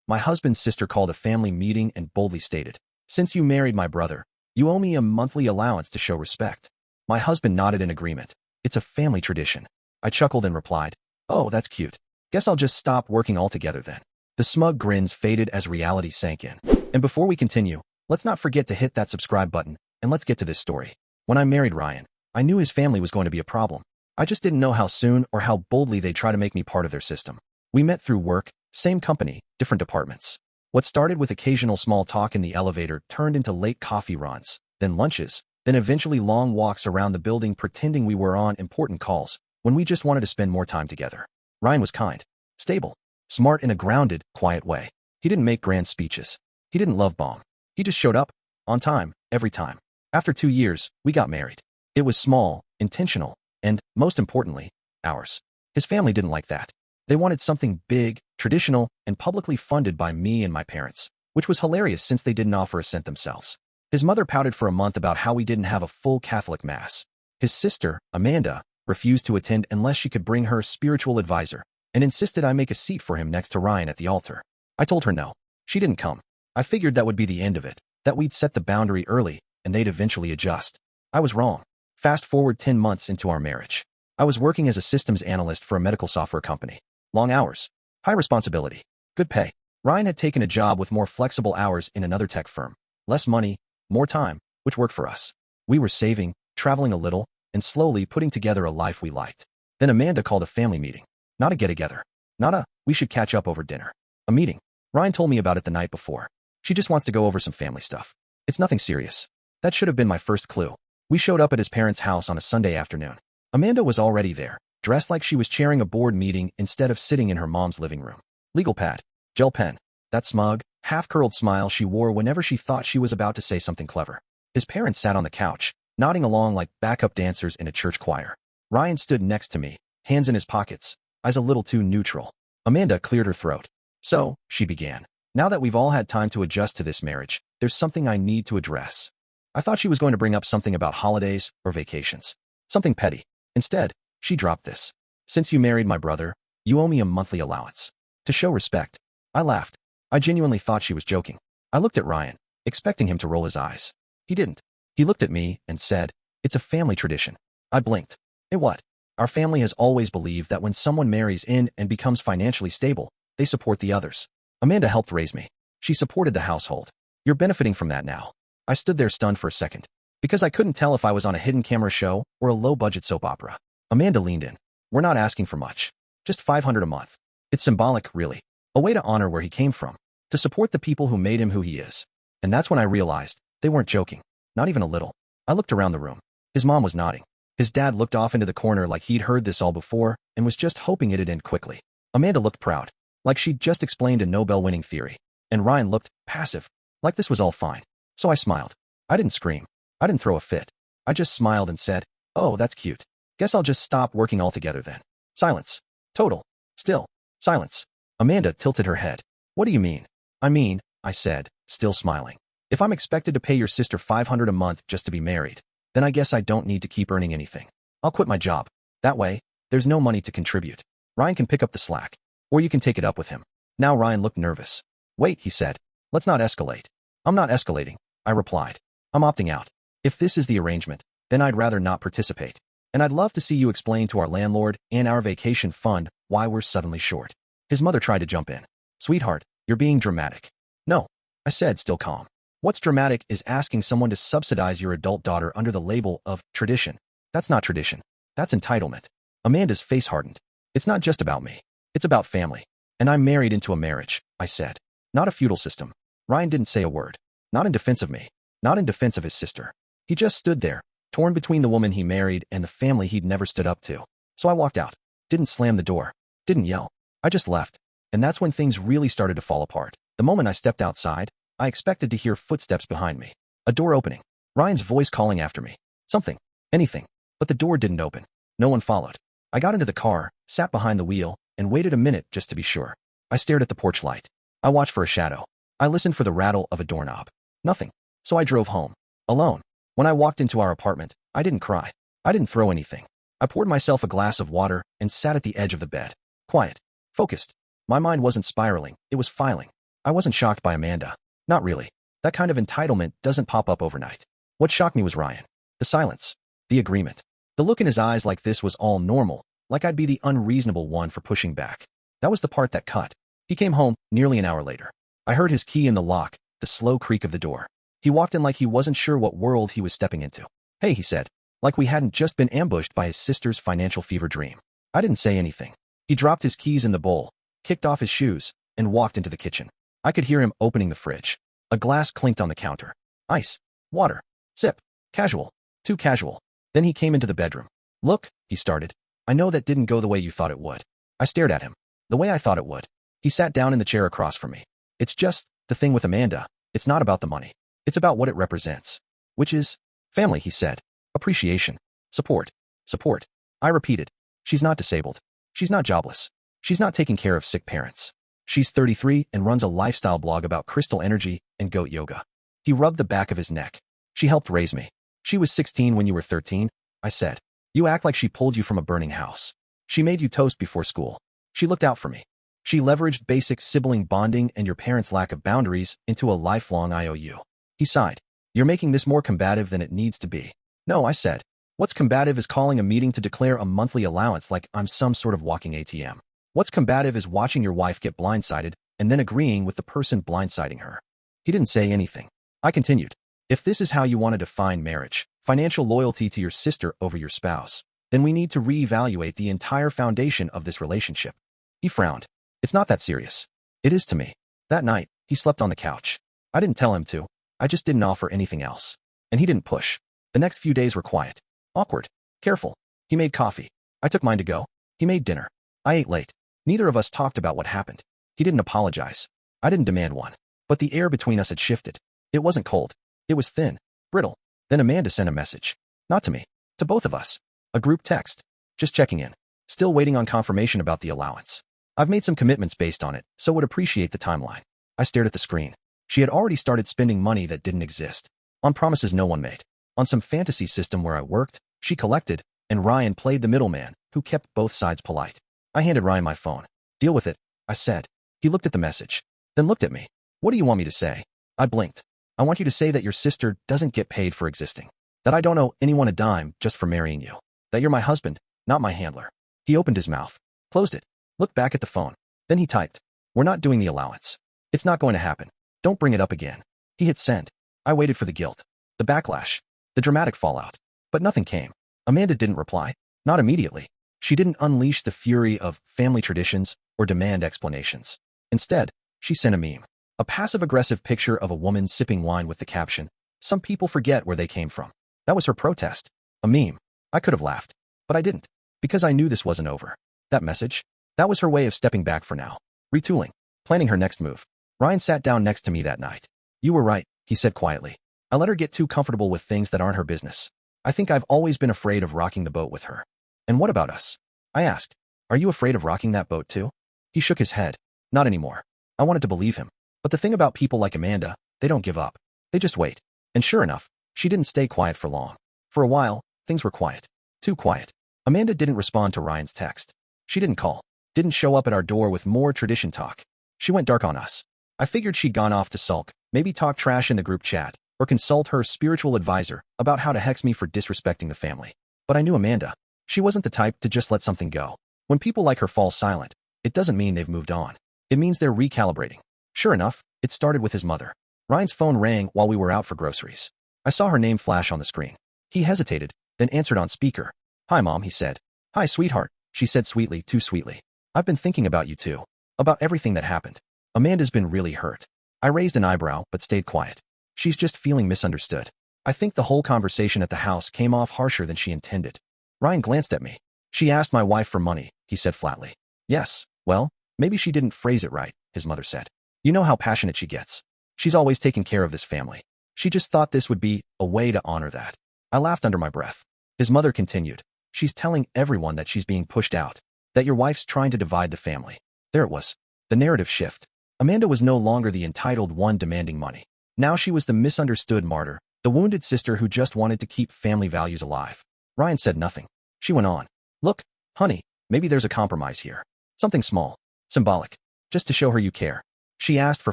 my husband's sister called a family meeting and boldly stated, "Since you married my brother, you owe me a monthly allowance to show respect." My husband nodded in agreement. "It's a family tradition." I chuckled and replied, "Oh, that's cute. Guess I'll just stop working altogether then." The smug grins faded as reality sank in. And before we continue, let's not forget to hit that subscribe button, and let's get to this story. When I married Ryan, I knew his family was going to be a problem. I just didn't know how soon or how boldly they'd try to make me part of their system. We met through work, same company, different departments. What started with occasional small talk in the elevator turned into late coffee runs, then lunches, then eventually long walks around the building pretending we were on important calls when we just wanted to spend more time together. Ryan was kind, stable, smart in a grounded, quiet way. He didn't make grand speeches. He didn't love bomb. He just showed up, on time, every time. After 2 years, we got married. It was small, intentional, and, most importantly, ours. His family didn't like that. They wanted something big, traditional, and publicly funded by me and my parents, which was hilarious since they didn't offer a cent themselves. His mother pouted for a month about how we didn't have a full Catholic Mass. His sister, Amanda, refused to attend unless she could bring her spiritual advisor, and insisted I make a seat for him next to Ryan at the altar. I told her no. She didn't come. I figured that would be the end of it, that we'd set the boundary early, and they'd eventually adjust. I was wrong. Fast forward 10 months into our marriage. I was working as a systems analyst for a medical software company. Long hours, high responsibility, good pay. Ryan had taken a job with more flexible hours in another tech firm. Less money, more time, which worked for us. We were saving, traveling a little, and slowly putting together a life we liked. Then Amanda called a family meeting. Not a get-together. Not a, we should catch up over dinner. A meeting. Ryan told me about it the night before. She just wants to go over some family stuff. It's nothing serious. That should have been my first clue. We showed up at his parents' house on a Sunday afternoon. Amanda was already there, dressed like she was chairing a board meeting instead of sitting in her mom's living room. Legal pad, gel pen, that smug, half-curled smile she wore whenever she thought she was about to say something clever. His parents sat on the couch, nodding along like backup dancers in a church choir. Ryan stood next to me, hands in his pockets, eyes a little too neutral. Amanda cleared her throat. "So," she began, "now that we've all had time to adjust to this marriage, there's something I need to address." I thought she was going to bring up something about holidays or vacations. Something petty. Instead, she dropped this. "Since you married my brother, you owe me a monthly allowance. To show respect." I laughed. I genuinely thought she was joking. I looked at Ryan, expecting him to roll his eyes. He didn't. He looked at me and said, "It's a family tradition." I blinked. "Eh, what?" "Our family has always believed that when someone marries in and becomes financially stable, they support the others. Amanda helped raise me. She supported the household. You're benefiting from that now." I stood there stunned for a second, because I couldn't tell if I was on a hidden camera show or a low-budget soap opera. Amanda leaned in. "We're not asking for much. Just $500 a month. It's symbolic, really. A way to honor where he came from. To support the people who made him who he is." And that's when I realized they weren't joking. Not even a little. I looked around the room. His mom was nodding. His dad looked off into the corner like he'd heard this all before and was just hoping it'd end quickly. Amanda looked proud, like she'd just explained a Nobel-winning theory. And Ryan looked passive, like this was all fine. So I smiled. I didn't scream. I didn't throw a fit. I just smiled and said, "Oh, that's cute. Guess I'll just stop working altogether then." Silence. Total. Still. Silence. Amanda tilted her head. "What do you mean?" I said, still smiling. "If I'm expected to pay your sister $500 a month just to be married, then I guess I don't need to keep earning anything. I'll quit my job. That way, there's no money to contribute. Ryan can pick up the slack. Or you can take it up with him." Now Ryan looked nervous. "Wait," he said. "Let's not escalate." "I'm not escalating," I replied. "I'm opting out. If this is the arrangement, then I'd rather not participate. And I'd love to see you explain to our landlord and our vacation fund why we're suddenly short." His mother tried to jump in. "Sweetheart, you're being dramatic." "No," I said, still calm. "What's dramatic is asking someone to subsidize your adult daughter under the label of tradition. That's not tradition. That's entitlement." Amanda's face hardened. "It's not just about me. It's about family. And I'm married into a marriage," I said. "Not a feudal system." Ryan didn't say a word. Not in defense of me. Not in defense of his sister. He just stood there, torn between the woman he married and the family he'd never stood up to. So I walked out. Didn't slam the door. Didn't yell. I just left. And that's when things really started to fall apart. The moment I stepped outside, I expected to hear footsteps behind me. A door opening. Ryan's voice calling after me. Something. Anything. But the door didn't open. No one followed. I got into the car, sat behind the wheel, and waited a minute just to be sure. I stared at the porch light. I watched for a shadow. I listened for the rattle of a doorknob. Nothing. So I drove home. Alone. When I walked into our apartment, I didn't cry. I didn't throw anything. I poured myself a glass of water and sat at the edge of the bed. Quiet. Focused. My mind wasn't spiraling. It was filing. I wasn't shocked by Amanda. Not really. That kind of entitlement doesn't pop up overnight. What shocked me was Ryan. The silence. The agreement. The look in his eyes like this was all normal, like I'd be the unreasonable one for pushing back. That was the part that cut. He came home nearly an hour later. I heard his key in the lock, the slow creak of the door. He walked in like he wasn't sure what world he was stepping into. Hey, he said, like we hadn't just been ambushed by his sister's financial fever dream. I didn't say anything. He dropped his keys in the bowl, kicked off his shoes, and walked into the kitchen. I could hear him opening the fridge. A glass clinked on the counter. Ice. Water. Sip. Casual. Too casual. Then he came into the bedroom. Look, he started. I know that didn't go the way you thought it would. I stared at him. The way I thought it would. He sat down in the chair across from me. It's just the thing with Amanda. It's not about the money. It's about what it represents. Which is family, he said. Appreciation. Support. Support. I repeated. She's not disabled. She's not jobless. She's not taking care of sick parents. She's 33 and runs a lifestyle blog about crystal energy and goat yoga. He rubbed the back of his neck. She helped raise me. She was 16 when you were 13, I said. You act like she pulled you from a burning house. She made you toast before school. She looked out for me. She leveraged basic sibling bonding and your parents' lack of boundaries into a lifelong IOU. He sighed. You're making this more combative than it needs to be. No, I said. What's combative is calling a meeting to declare a monthly allowance like I'm some sort of walking ATM. What's combative is watching your wife get blindsided and then agreeing with the person blindsiding her. He didn't say anything. I continued. If this is how you want to define marriage, financial loyalty to your sister over your spouse, then we need to reevaluate the entire foundation of this relationship. He frowned. It's not that serious. It is to me. That night, he slept on the couch. I didn't tell him to. I just didn't offer anything else. And he didn't push. The next few days were quiet. Awkward. Careful. He made coffee. I took mine to go. He made dinner. I ate late. Neither of us talked about what happened. He didn't apologize. I didn't demand one. But the air between us had shifted. It wasn't cold. It was thin. Brittle. Then Amanda sent a message. Not to me. To both of us. A group text. Just checking in. Still waiting on confirmation about the allowance. I've made some commitments based on it, so would appreciate the timeline. I stared at the screen. She had already started spending money that didn't exist. On promises no one made. On some fantasy system where I worked, she collected, and Ryan played the middleman, who kept both sides polite. I handed Ryan my phone. Deal with it, I said. He looked at the message. Then looked at me. What do you want me to say? I blinked. I want you to say that your sister doesn't get paid for existing. That I don't owe anyone a dime just for marrying you. That you're my husband, not my handler. He opened his mouth. Closed it. Looked back at the phone. Then he typed. We're not doing the allowance. It's not going to happen. Don't bring it up again. He hit send. I waited for the guilt. The backlash. The dramatic fallout. But nothing came. Amanda didn't reply. Not immediately. She didn't unleash the fury of family traditions or demand explanations. Instead, she sent a meme. A passive-aggressive picture of a woman sipping wine with the caption, "Some people forget where they came from." That was her protest. A meme. I could have laughed. But I didn't. Because I knew this wasn't over. That message? That was her way of stepping back for now. Retooling. Planning her next move. Ryan sat down next to me that night. You were right, he said quietly. I let her get too comfortable with things that aren't her business. I think I've always been afraid of rocking the boat with her. And what about us? I asked. Are you afraid of rocking that boat too? He shook his head. Not anymore. I wanted to believe him. But the thing about people like Amanda, they don't give up. They just wait. And sure enough, she didn't stay quiet for long. For a while, things were quiet. Too quiet. Amanda didn't respond to Ryan's text. She didn't call. Didn't show up at our door with more tradition talk. She went dark on us. I figured she'd gone off to sulk, maybe talk trash in the group chat, or consult her spiritual advisor about how to hex me for disrespecting the family. But I knew Amanda. She wasn't the type to just let something go. When people like her fall silent, it doesn't mean they've moved on. It means they're recalibrating. Sure enough, it started with his mother. Ryan's phone rang while we were out for groceries. I saw her name flash on the screen. He hesitated, then answered on speaker. Hi, Mom, he said. Hi, sweetheart, she said sweetly, too sweetly. I've been thinking about you too. About everything that happened. Amanda's been really hurt. I raised an eyebrow, but stayed quiet. She's just feeling misunderstood. I think the whole conversation at the house came off harsher than she intended. Ryan glanced at me. She asked my wife for money, he said flatly. Yes, well, maybe she didn't phrase it right, his mother said. You know how passionate she gets. She's always taken care of this family. She just thought this would be a way to honor that. I laughed under my breath. His mother continued. She's telling everyone that she's being pushed out. That your wife's trying to divide the family. There it was. The narrative shift. Amanda was no longer the entitled one demanding money. Now she was the misunderstood martyr, the wounded sister who just wanted to keep family values alive. Ryan said nothing. She went on. Look, honey, maybe there's a compromise here. Something small. Symbolic. Just to show her you care. She asked for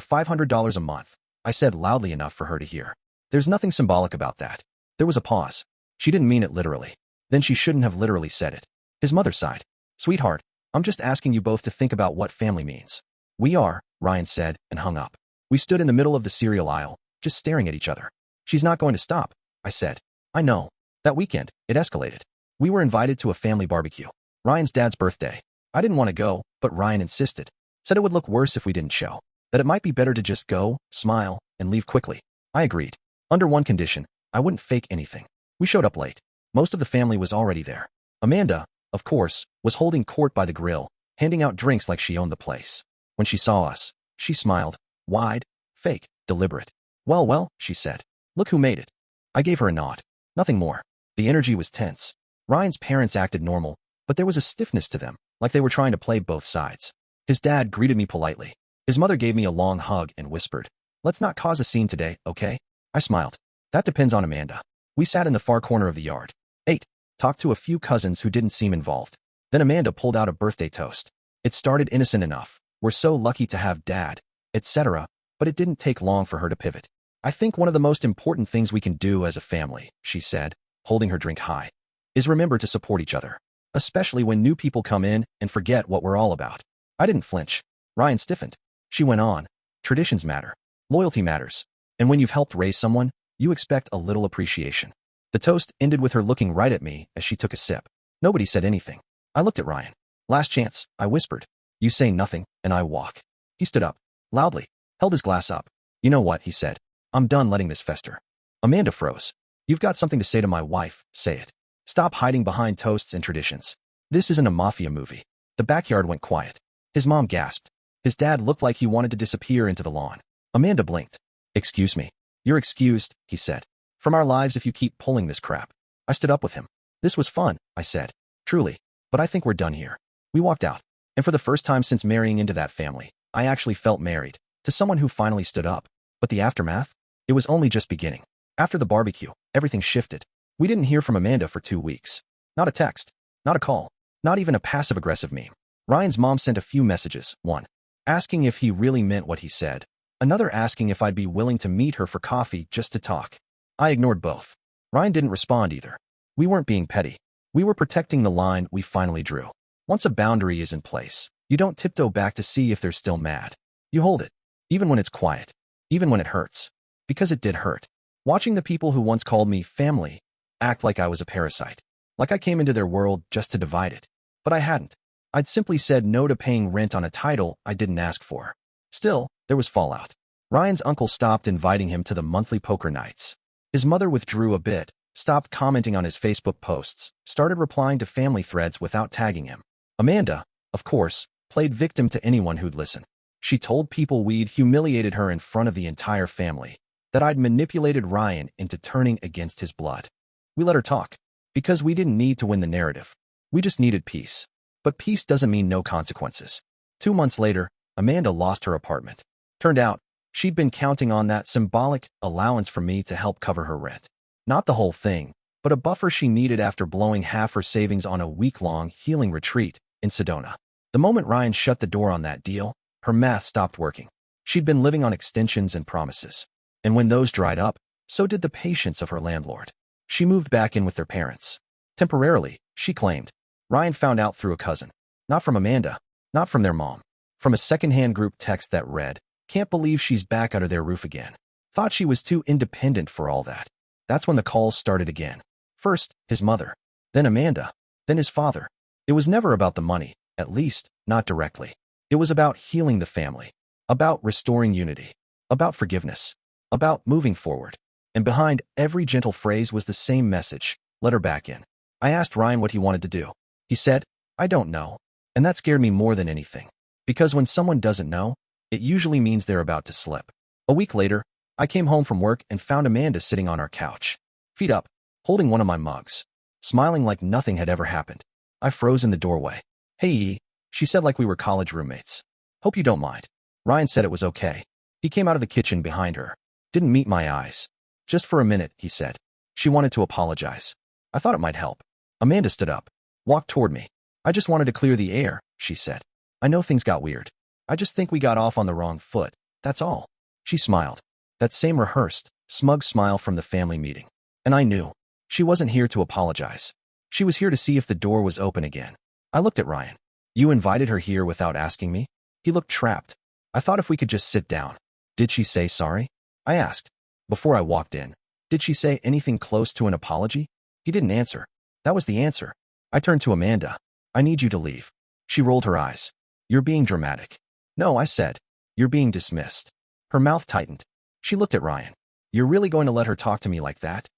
$500 a month. I said loudly enough for her to hear. There's nothing symbolic about that. There was a pause. She didn't mean it literally. Then she shouldn't have literally said it. His mother sighed. Sweetheart, I'm just asking you both to think about what family means. We are, Ryan said, and hung up. We stood in the middle of the cereal aisle, just staring at each other. She's not going to stop, I said. I know. That weekend, it escalated. We were invited to a family barbecue. Ryan's dad's birthday. I didn't want to go, but Ryan insisted. Said it would look worse if we didn't show. That it might be better to just go, smile, and leave quickly. I agreed. Under one condition, I wouldn't fake anything. We showed up late. Most of the family was already there. Amanda, of course, was holding court by the grill, handing out drinks like she owned the place. When she saw us, she smiled. Wide, fake, deliberate. Well, she said. Look who made it. I gave her a nod. Nothing more. The energy was tense. Ryan's parents acted normal, but there was a stiffness to them, like they were trying to play both sides. His dad greeted me politely. His mother gave me a long hug and whispered, "Let's not cause a scene today, okay?" I smiled. That depends on Amanda. We sat in the far corner of the yard. Ate. Talked to a few cousins who didn't seem involved. Then Amanda pulled out a birthday toast. It started innocent enough. We're so lucky to have Dad, etc., but it didn't take long for her to pivot. I think one of the most important things we can do as a family, she said, holding her drink high, is remember to support each other, especially when new people come in and forget what we're all about. I didn't flinch. Ryan stiffened. She went on. Traditions matter. Loyalty matters. And when you've helped raise someone, you expect a little appreciation. The toast ended with her looking right at me as she took a sip. Nobody said anything. I looked at Ryan. Last chance, I whispered. You say nothing, and I walk. He stood up, loudly, held his glass up. You know what, he said. I'm done letting this fester. Amanda froze. You've got something to say to my wife, say it. Stop hiding behind toasts and traditions. This isn't a mafia movie. The backyard went quiet. His mom gasped. His dad looked like he wanted to disappear into the lawn. Amanda blinked. Excuse me. You're excused, he said. From our lives if you keep pulling this crap. I stood up with him. This was fun, I said. Truly. But I think we're done here. We walked out. And for the first time since marrying into that family, I actually felt married to someone who finally stood up. But the aftermath? It was only just beginning. After the barbecue, everything shifted. We didn't hear from Amanda for 2 weeks. Not a text. Not a call. Not even a passive-aggressive meme. Ryan's mom sent a few messages. One, asking if he really meant what he said. Another asking if I'd be willing to meet her for coffee just to talk. I ignored both. Ryan didn't respond either. We weren't being petty. We were protecting the line we finally drew. Once a boundary is in place, you don't tiptoe back to see if they're still mad. You hold it. Even when it's quiet. Even when it hurts. Because it did hurt. Watching the people who once called me family act like I was a parasite. Like I came into their world just to divide it. But I hadn't. I'd simply said no to paying rent on a title I didn't ask for. Still, there was fallout. Ryan's uncle stopped inviting him to the monthly poker nights. His mother withdrew a bit, stopped commenting on his Facebook posts, started replying to family threads without tagging him. Amanda, of course, played victim to anyone who'd listen. She told people we'd humiliated her in front of the entire family, that I'd manipulated Ryan into turning against his blood. We let her talk, because we didn't need to win the narrative. We just needed peace. But peace doesn't mean no consequences. 2 months later, Amanda lost her apartment. Turned out, she'd been counting on that symbolic allowance from me to help cover her rent. Not the whole thing, but a buffer she needed after blowing half her savings on a week-long healing retreat in Sedona. The moment Ryan shut the door on that deal, her math stopped working. She'd been living on extensions and promises. And when those dried up, so did the patience of her landlord. She moved back in with their parents. Temporarily, she claimed. Ryan found out through a cousin. Not from Amanda. Not from their mom. From a secondhand group text that read, "Can't believe she's back under their roof again. Thought she was too independent for all that." That's when the calls started again. First, his mother. Then Amanda. Then his father. It was never about the money, at least, not directly. It was about healing the family. About restoring unity. About forgiveness. About moving forward. And behind every gentle phrase was the same message: let her back in. I asked Ryan what he wanted to do. He said, "I don't know." And that scared me more than anything. Because when someone doesn't know, it usually means they're about to slip. A week later, I came home from work and found Amanda sitting on our couch. Feet up, holding one of my mugs. Smiling like nothing had ever happened. I froze in the doorway. "Hey, E," she said like we were college roommates. "Hope you don't mind." Ryan said it was okay. He came out of the kitchen behind her. Didn't meet my eyes. "Just for a minute," he said. She wanted to apologize. I thought it might help. Amanda stood up. Walked toward me. "I just wanted to clear the air," she said. "I know things got weird." I just think we got off on the wrong foot, that's all. She smiled. That same rehearsed, smug smile from the family meeting. And I knew. She wasn't here to apologize. She was here to see if the door was open again. I looked at Ryan. You invited her here without asking me? He looked trapped. I thought if we could just sit down. Did she say sorry? I asked. Before I walked in. Did she say anything close to an apology? He didn't answer. That was the answer. I turned to Amanda. I need you to leave. She rolled her eyes. You're being dramatic. No, I said. You're being dismissed. Her mouth tightened. She looked at Ryan. You're really going to let her talk to me like that?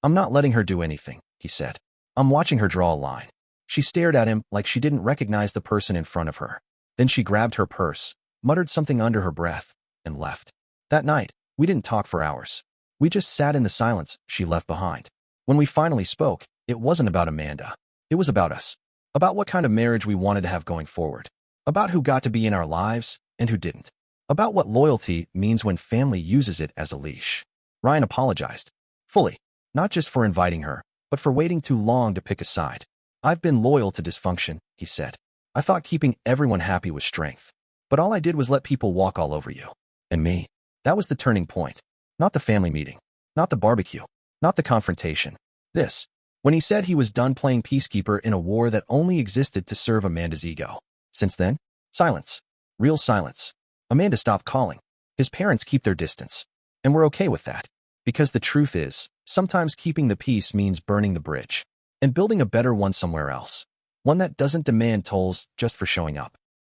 I'm not letting her do anything, he said. I'm watching her draw a line. She stared at him like she didn't recognize the person in front of her. Then she grabbed her purse, muttered something under her breath, and left. That night, we didn't talk for hours. We just sat in the silence she left behind. When we finally spoke, it wasn't about Amanda. It was about us. About what kind of marriage we wanted to have going forward. About who got to be in our lives and who didn't. About what loyalty means when family uses it as a leash. Ryan apologized. Fully. Not just for inviting her, but for waiting too long to pick a side. I've been loyal to dysfunction, he said. I thought keeping everyone happy was strength. But all I did was let people walk all over you. And me. That was the turning point. Not the family meeting. Not the barbecue. Not the confrontation. This. When he said he was done playing peacekeeper in a war that only existed to serve Amanda's ego. Since then, silence. Real silence. Amanda stopped calling. His parents keep their distance. And we're okay with that. Because the truth is, sometimes keeping the peace means burning the bridge. And building a better one somewhere else. One that doesn't demand tolls just for showing up.